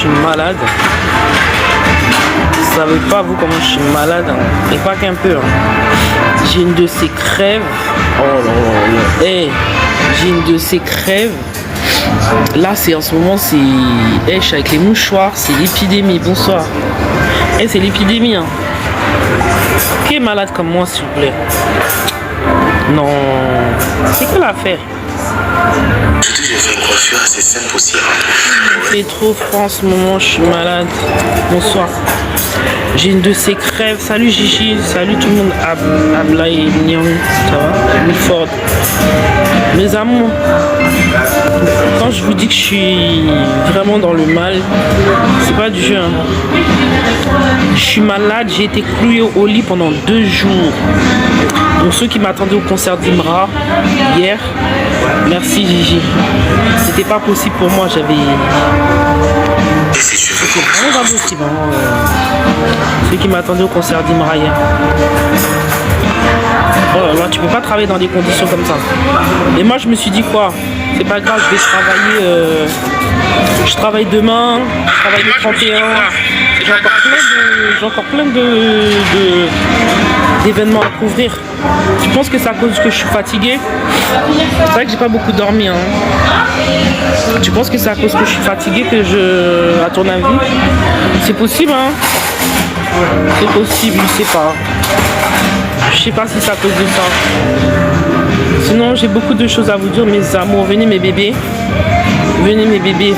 suis malade. Vous savez pas vous comment je suis malade, hein. Et pas qu'un peu. Hein. J'ai une de ces crèves. Oh là là. Hey, j'ai une de ces crèves. Là, c'est en ce moment, c'est. Hey, je suis avec les mouchoirs, c'est l'épidémie. Bonsoir. Hey, c'est l'épidémie. Hein. Qui est malade comme moi, s'il vous plaît? Non. C'est quoi l'affaire? Surtout, je fais une coiffure assez simple aussi. Il fait trop froid en ce moment, je suis malade. Bonsoir. J'ai une de ces crèves. Salut Gigi, salut tout le monde. Abla et Nyon, ça va? Milford. Mes amours, quand je vous dis que je suis vraiment dans le mal, c'est pas du jeu. Hein. Je suis malade, j'ai été cloué au lit pendant 2 jours. Donc ceux qui m'attendaient au concert d'Imra hier, merci Gigi. C'était pas possible pour moi, j'avais... C'était vraiment pas possible. Hein. Ceux qui m'attendaient au concert d'Imra hier. Oh là là, tu peux pas travailler dans des conditions comme ça. Et moi je me suis dit quoi? C'est pas grave, je vais travailler. Je travaille demain, je travaille le 31. J'ai encore plein d'événements à couvrir. Tu penses que c'est à cause que je suis fatiguée? C'est vrai que j'ai pas beaucoup dormi. Hein. Tu penses que c'est à cause que je suis fatiguée que je... À ton avis? C'est possible, hein? C'est possible, je sais pas. Je sais pas si c'est à cause de ça. Sinon, j'ai beaucoup de choses à vous dire, mes amours. Venez, mes bébés. Venez, mes bébés.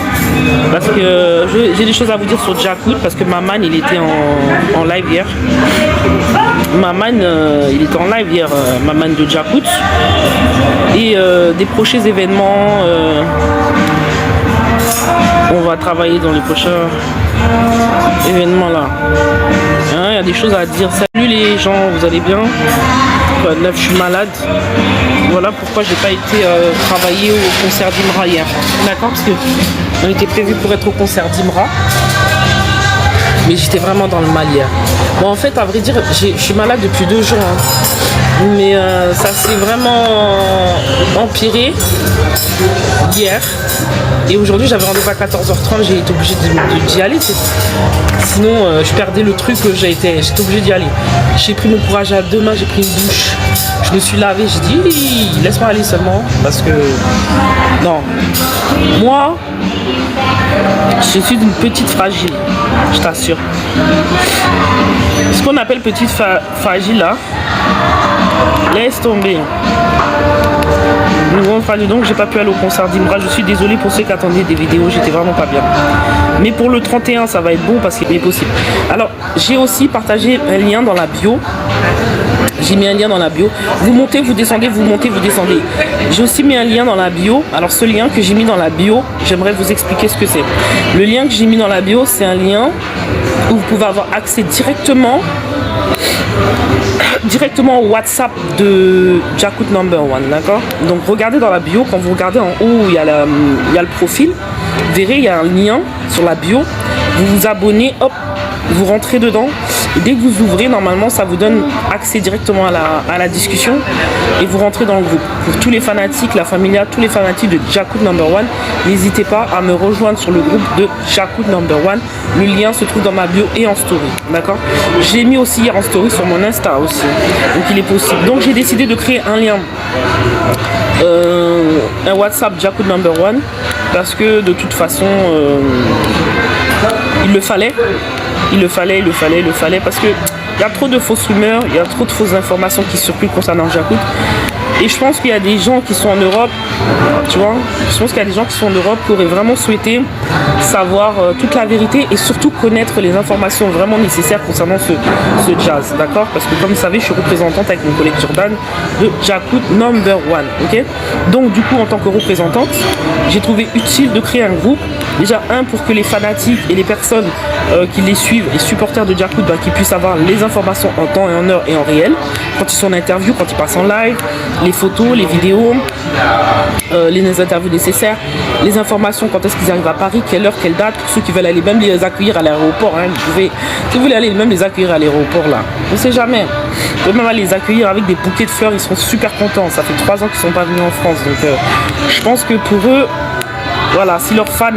Parce que j'ai des choses à vous dire sur Jakut. Parce que Maman, il était en live hier. Maman, il était en live hier. Maman de Jakut. Et des prochains événements. On va travailler dans les prochains événements là. Il y a des choses à dire. Salut les gens, vous allez bien? Là, je suis malade. Voilà pourquoi j'ai pas été travailler au concert d'Imra hier. D'accord? Parce que on était prévu pour être au concert d'Imra. Mais j'étais vraiment dans le mal hier. Bon, en fait, à vrai dire, je suis malade depuis 2 jours. Hein. Mais ça s'est vraiment empiré hier. Et aujourd'hui, j'avais rendez-vous à 14h30. J'ai été obligée d'y aller. Sinon, je perdais le truc. J'étais obligée d'y aller. J'ai pris mon courage à 2 mains. J'ai pris une douche. Je me suis lavé. J'ai dit, laisse-moi aller seulement. Parce que, non. Moi, je suis une petite fragile. Je t'assure. Ce qu'on appelle petite fragile là, laisse tomber. Donc j'ai pas pu aller au concert d'Imra. Je suis désolée pour ceux qui attendaient des vidéos, j'étais vraiment pas bien. Mais pour le 31 ça va être bon parce qu'il est possible. Alors j'ai aussi partagé un lien dans la bio. J'ai mis un lien dans la bio. Vous montez, vous descendez, vous montez, vous descendez. J'ai aussi mis un lien dans la bio. Alors ce lien que j'ai mis dans la bio, j'aimerais vous expliquer ce que c'est. Le lien que j'ai mis dans la bio, c'est un lien où vous pouvez avoir accès directement au WhatsApp de Jakut Number One, d'accord? Donc regardez dans la bio, quand vous regardez en haut, il y a le profil, vous verrez, il y a un lien sur la bio, vous vous abonnez, hop, vous rentrez dedans, et dès que vous ouvrez, normalement, ça vous donne accès directement à la discussion, et vous rentrez dans le groupe. Pour tous les fanatiques, la familia, tous les fanatiques de Jakut Number One, n'hésitez pas à me rejoindre sur le groupe de Jakut Number One. Le lien se trouve dans ma bio et en story, d'accord? J'ai mis aussi hier en story sur mon Insta aussi, donc il est possible. Donc j'ai décidé de créer un lien, un WhatsApp Jakut Number One, parce que de toute façon, il le fallait, parce que il y a trop de fausses rumeurs, il y a trop de fausses informations qui circulent concernant Jakut. Et je pense qu'il y a des gens qui sont en Europe, tu vois, je pense qu'il y a des gens qui sont en Europe qui auraient vraiment souhaité savoir toute la vérité et surtout connaître les informations vraiment nécessaires concernant ce jazz, d'accord? Parce que comme vous savez, je suis représentante avec mon collègue Jordan de Jakut Number One, ok? Donc du coup, en tant que représentante, j'ai trouvé utile de créer un groupe. Déjà, pour que les fanatiques et les personnes qui les suivent et supporters de Jakut, qui puissent avoir les informations en temps et en heure et en réel, quand ils sont en interview, quand ils passent en live, les photos, les vidéos, les interviews nécessaires, les informations quand est-ce qu'ils arrivent à Paris, quelle heure, quelle date, pour ceux qui veulent aller même les accueillir à l'aéroport, hein, si vous voulez aller même les accueillir à l'aéroport là, on ne sait jamais, vous pouvez même aller les accueillir avec des bouquets de fleurs, ils seront super contents, ça fait 3 ans qu'ils ne sont pas venus en France, donc je pense que pour eux, voilà, si leurs fans,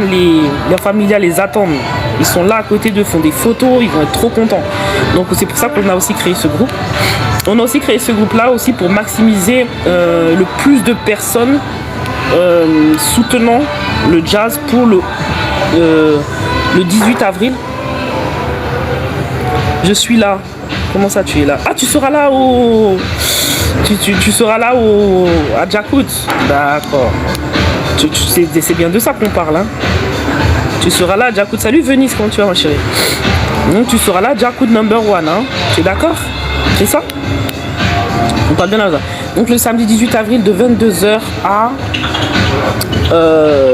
leurs familias les attendent, ils sont là à côté d'eux, font des photos, ils vont être trop contents. Donc c'est pour ça qu'on a aussi créé ce groupe. On a aussi créé ce groupe-là aussi pour maximiser le plus de personnes soutenant le jazz pour le 18 avril. Je suis là. Comment ça, tu es là? Ah, tu seras là au... Tu seras là à Jakut. D'accord. C'est bien de ça qu'on parle. Hein. Tu seras là à Jakut. Salut Venise, comment tu vas, ma chérie? Donc tu seras là à Jakut number 1. Hein. Tu es d'accord? C'est ça? On parle bien là. Donc le samedi 18 avril de 22h à...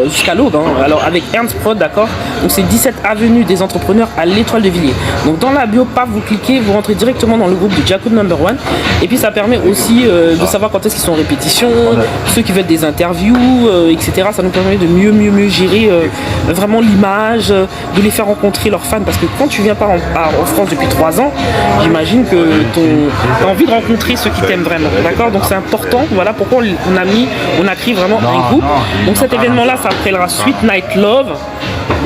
jusqu'à l'aube, hein. Alors avec Ernst Prod, d'accord. Donc c'est 17 avenue des entrepreneurs à l'Étoile de Villiers. Donc dans la bio, paf, vous cliquez, vous rentrez directement dans le groupe de Jakut number 1. Et puis ça permet aussi de savoir quand est-ce qu'ils sont en répétition, ceux qui veulent des interviews, etc. Ça nous permet de mieux gérer vraiment l'image, de les faire rencontrer leurs fans. Parce que quand tu viens pas en France depuis 3 ans, j'imagine que tu as envie de rencontrer ceux qui t'aiment vraiment, d'accord. Donc c'est important, voilà pourquoi on a créé vraiment un groupe. Donc cet événement-là s'appellera Sweet Night Love.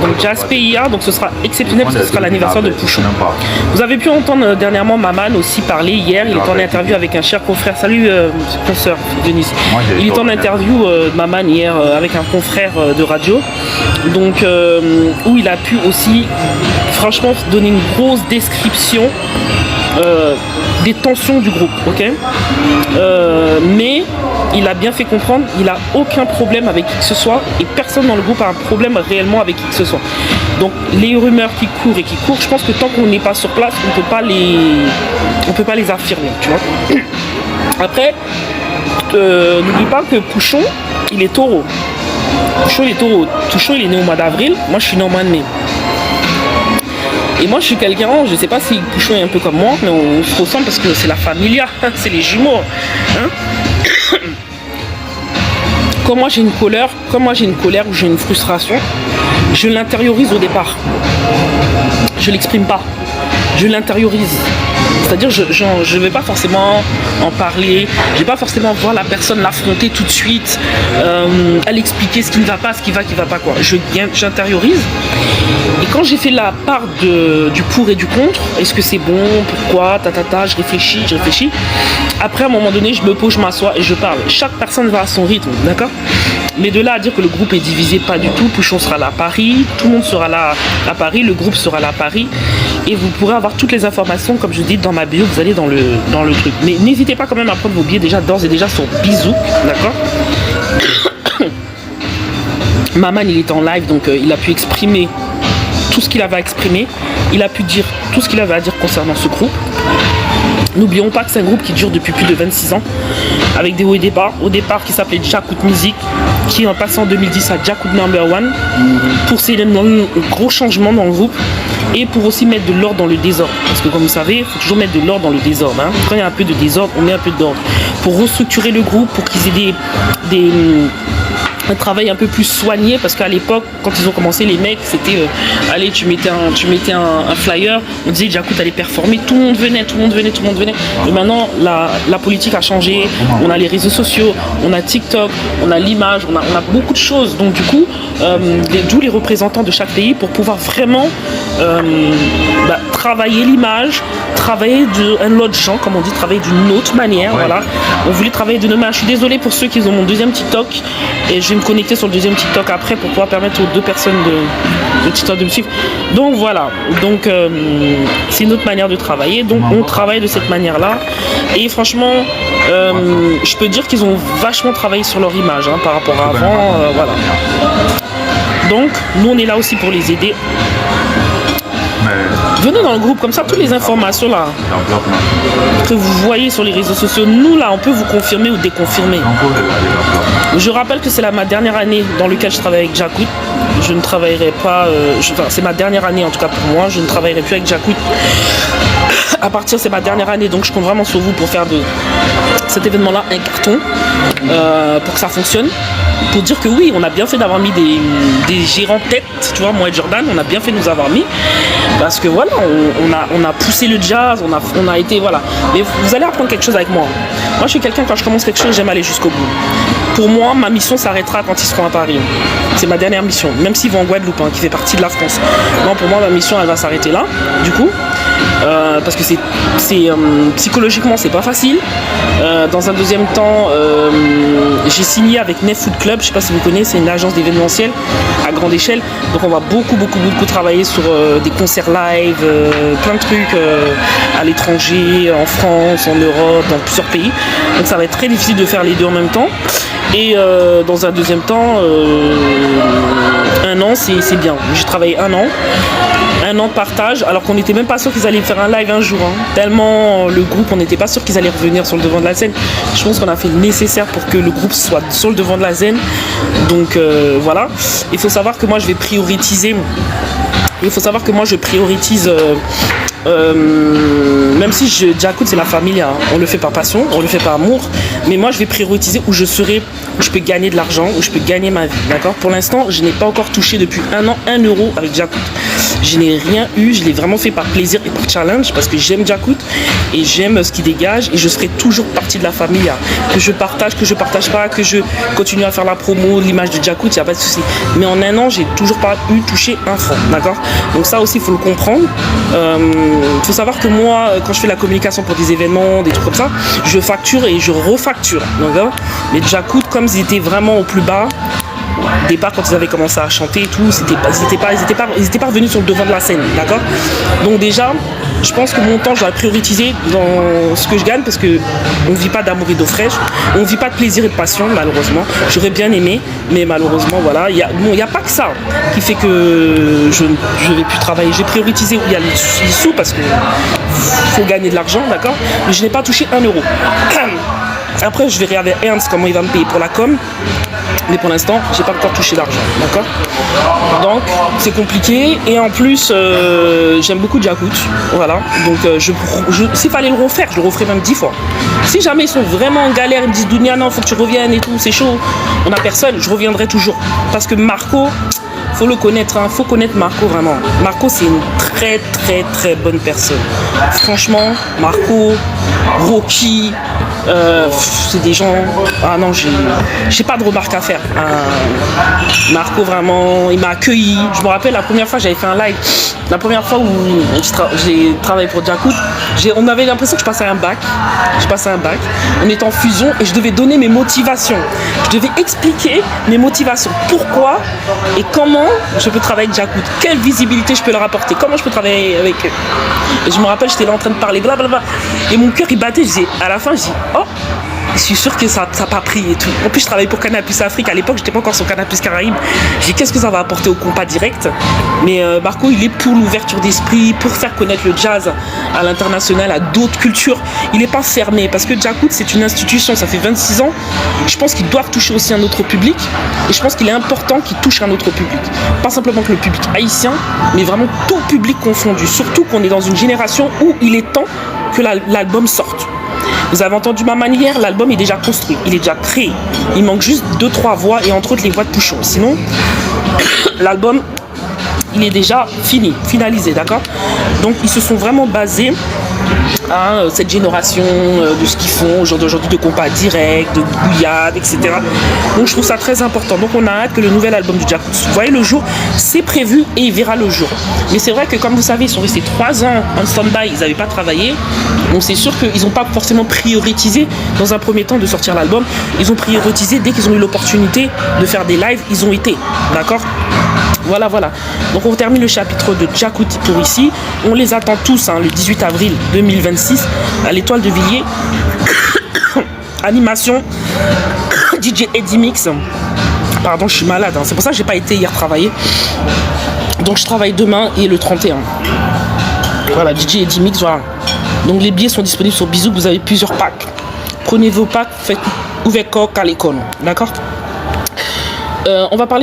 Donc Jazz PIA, donc ce sera exceptionnel parce que ce sera l'anniversaire de Pouchon. Vous avez pu entendre dernièrement Maman aussi parler hier, il est en interview avec un cher confrère. Salut consoeur Denise. Il est en interview Maman hier avec un confrère de radio. Donc où il a pu aussi franchement donner une grosse description des tensions du groupe, ok. Mais il a bien fait comprendre, il a aucun problème avec qui que ce soit et personne dans le groupe a un problème réellement avec qui que ce soit. Donc les rumeurs qui courent, je pense que tant qu'on n'est pas sur place, on peut pas les affirmer, tu vois. Après, n'oublie pas que Pouchon, il est taureau. Pouchon il est né au mois d'avril, moi je suis né au mois de mai. Et moi je suis quelqu'un, je sais pas si Pouchon est un peu comme moi, mais on se ressemble parce que c'est la familia, c'est les jumeaux. Hein. Quand moi j'ai une colère ou j'ai une frustration, je l'intériorise au départ. Je l'exprime pas, je l'intériorise. C'est-à-dire je vais pas forcément en parler, je vais pas forcément voir la personne l'affronter tout de suite, elle expliquer ce qui ne va pas, ce qui va pas quoi. J'intériorise. Et quand j'ai fait la part du pour et du contre, est-ce que c'est bon, pourquoi, je réfléchis. Après à un moment donné, je me pose, je m'assois et je parle. Chaque personne va à son rythme, d'accord? Mais de là à dire que le groupe est divisé, pas du tout. Pouchon sera là à Paris, tout le monde sera là à Paris, le groupe sera là à Paris. Et vous pourrez avoir toutes les informations, comme je dis, dans ma bio, vous allez dans le truc. Mais n'hésitez pas quand même à prendre vos billets déjà d'ores et déjà sur Bisou, d'accord? Maman, il est en live, donc il a pu exprimer tout ce qu'il avait à exprimer. Il a pu dire tout ce qu'il avait à dire concernant ce groupe. N'oublions pas que c'est un groupe qui dure depuis plus de 26 ans, avec des hauts et des bas. Au départ, qui s'appelait Jakut Music, qui est en passant en 2010 à Jakut number 1, pour célébrer un gros changement dans le groupe, et pour aussi mettre de l'ordre dans le désordre. Parce que comme vous savez, il faut toujours mettre de l'ordre dans le désordre. Hein. Quand il y a un peu de désordre, on met un peu d'ordre. Pour restructurer le groupe, pour qu'ils aient un travail un peu plus soigné, parce qu'à l'époque quand ils ont commencé, les mecs c'était allez, tu mettais un flyer, on disait Jakut allait performer, tout le monde venait. Et maintenant la politique a changé, on a les réseaux sociaux, on a TikTok, on a l'image, on a beaucoup de choses, donc du coup d'où les représentants de chaque pays pour pouvoir vraiment travailler l'image, travailler d'un autre genre, comme on dit, travailler d'une autre manière, voilà. On voulait travailler de nos mains. Je suis désolée pour ceux qui ont mon deuxième TikTok et je vais me connecter sur le deuxième TikTok après pour pouvoir permettre aux 2 personnes de TikTok de me suivre. Donc voilà, donc c'est une autre manière de travailler, donc on travaille de cette manière-là et franchement je peux dire qu'ils ont vachement travaillé sur leur image hein, par rapport à avant, voilà. Donc nous on est là aussi pour les aider. Venez dans le groupe, comme ça toutes les informations là que vous voyez sur les réseaux sociaux, nous là on peut vous confirmer ou déconfirmer. Je rappelle que c'est ma dernière année dans laquelle je travaille avec Jakut. Je ne travaillerai pas, c'est ma dernière année en tout cas pour moi, je ne travaillerai plus avec Jakut. À partir, c'est ma dernière année, donc je compte vraiment sur vous pour faire de cet événement-là un carton, pour que ça fonctionne. Pour dire que oui, on a bien fait d'avoir mis des gérants tête, tu vois, moi et Jordan, on a bien fait de nous avoir mis, parce que voilà, on a poussé le jazz, on a été, voilà. Mais vous allez apprendre quelque chose avec moi. Moi, je suis quelqu'un, quand je commence quelque chose, j'aime aller jusqu'au bout. pour moi, ma mission s'arrêtera quand ils seront à Paris. C'est ma dernière mission, même s'ils vont en Guadeloupe, hein, qui fait partie de la France. Non, pour moi, ma mission, elle va s'arrêter là, du coup. Parce que psychologiquement, c'est pas facile. Dans un deuxième temps, j'ai signé avec Nef Food Club, je sais pas si vous connaissez, c'est une agence d'événementiel à grande échelle. Donc on va beaucoup travailler sur des concerts live, plein de trucs à l'étranger, en France, en Europe, dans plusieurs pays. Donc ça va être très difficile de faire les deux en même temps. Et dans un deuxième temps, un an, c'est bien. J'ai travaillé un an de partage, alors qu'on n'était même pas sûr qu'ils allaient faire un live un jour. Hein. Tellement le groupe, on n'était pas sûr qu'ils allaient revenir sur le devant de la scène. Je pense qu'on a fait le nécessaire pour que le groupe soit sur le devant de la scène. Donc voilà. Il faut savoir que moi, je vais prioriser. Même si Jacout c'est la famille, hein. On le fait par passion, on le fait par amour, mais moi je vais prioriser où je serai, où je peux gagner de l'argent, où je peux gagner ma vie, d'accord. Pour l'instant, je n'ai pas encore touché depuis un an 1 euro avec Jacout. Je n'ai rien eu, je l'ai vraiment fait par plaisir et par challenge, parce que j'aime Jacout et j'aime ce qu'il dégage, et je serai toujours partie de la famille, hein. Que je partage pas, que je continue à faire la promo, l'image de Jacout, il n'y a pas de souci. Mais en un an, j'ai toujours pas eu touché un franc, d'accord. Donc ça aussi, il faut le comprendre. Il faut savoir que moi, quand je fais la communication pour des événements, des trucs comme ça, je facture et je refacture. Donc, mais Jacout, comme ils étaient vraiment au plus bas, au départ, quand ils avaient commencé à chanter et tout, ils étaient pas revenus sur le devant de la scène, d'accord. Donc déjà, je pense que mon temps, je dois prioriser dans ce que je gagne, parce que on ne vit pas d'amour et d'eau fraîche, on ne vit pas de plaisir et de passion, malheureusement. J'aurais bien aimé, mais malheureusement, voilà. Il n'y a pas que ça qui fait que je ne vais plus travailler. J'ai priorisé où il y a les sous, parce qu'il faut gagner de l'argent, d'accord. Mais je n'ai pas touché 1 euro. Après, je verrai avec Ernst comment il va me payer pour la com. Mais pour l'instant, j'ai pas encore touché d'argent, d'accord. Donc, c'est compliqué. Et en plus, j'aime beaucoup Jacout, voilà. Donc, s'il fallait le refaire, je le referais même 10 fois. Si jamais ils sont vraiment en galère, ils me disent Dounia, non, faut que tu reviennes et tout, c'est chaud, on a personne, je reviendrai toujours. Parce que Marco, faut le connaître, hein. Faut connaître Marco vraiment. Marco, c'est une très bonne personne. Franchement, Marco, Rocky, c'est des gens. Ah non, j'ai pas de remarques à faire. Marco, vraiment, il m'a accueilli. Je me rappelle la première fois, j'avais fait un live. La première fois où j'ai travaillé pour Jacout, on avait l'impression que je passais un bac. On était en fusion et je devais donner mes motivations. Je devais expliquer mes motivations. Pourquoi et comment je peux travailler avec Jacout. Quelle visibilité je peux leur apporter. Comment je peux travailler avec eux. Et je me rappelle, j'étais là en train de parler, blablabla. Et mon cœur, il battait. À la fin, je dis, oh, je suis sûr que ça n'a pas pris et tout. En plus, je travaillais pour Canal+ Afrique. À l'époque, j'étais pas encore sur Canal+ Caraïbes. Je dis, qu'est-ce que ça va apporter au compas direct. Mais Marco, il est pour l'ouverture d'esprit, pour faire connaître le jazz à l'international, à d'autres cultures. Il n'est pas fermé, parce que Jacout, c'est une institution, ça fait 26 ans. Je pense qu'ils doivent toucher aussi un autre public. Et je pense qu'il est important qu'ils touchent un autre public. Pas simplement que le public haïtien, mais vraiment tout public confondu. Surtout qu'on est dans une génération où il est temps que l'album sorte. Vous avez entendu ma manière, l'album est déjà construit, il est déjà créé. Il manque juste 2-3 voix, et entre autres les voix de Pouchon. Sinon, l'album, il est déjà finalisé, d'accord. Donc ils se sont vraiment basés à cette génération de ce qu'ils font aujourd'hui de compas direct, de bouillade, etc. Donc je trouve ça très important. Donc on a hâte que le nouvel album du Jacout, vous voyez le jour, c'est prévu et il verra le jour. Mais c'est vrai que comme vous savez, ils sont restés 3 ans en stand-by, ils n'avaient pas travaillé. Donc c'est sûr qu'ils n'ont pas forcément prioritisé dans un premier temps de sortir l'album. Ils ont prioritisé dès qu'ils ont eu l'opportunité de faire des lives, ils ont été, d'accord. Voilà. Donc on termine le chapitre de Jacout pour ici. On les attend tous, hein, le 18 avril 2026 à l'Étoile de Villiers. Animation DJ Eddie Mix. Pardon, je suis malade, hein. C'est pour ça que j'ai pas été hier travailler. Donc je travaille demain et le 31. Voilà, DJ Eddie Mix, voilà. Donc les billets sont disponibles sur Bisou. Vous avez plusieurs packs. Prenez vos packs, faites ouvert coq à l'école. D'accord. On va parler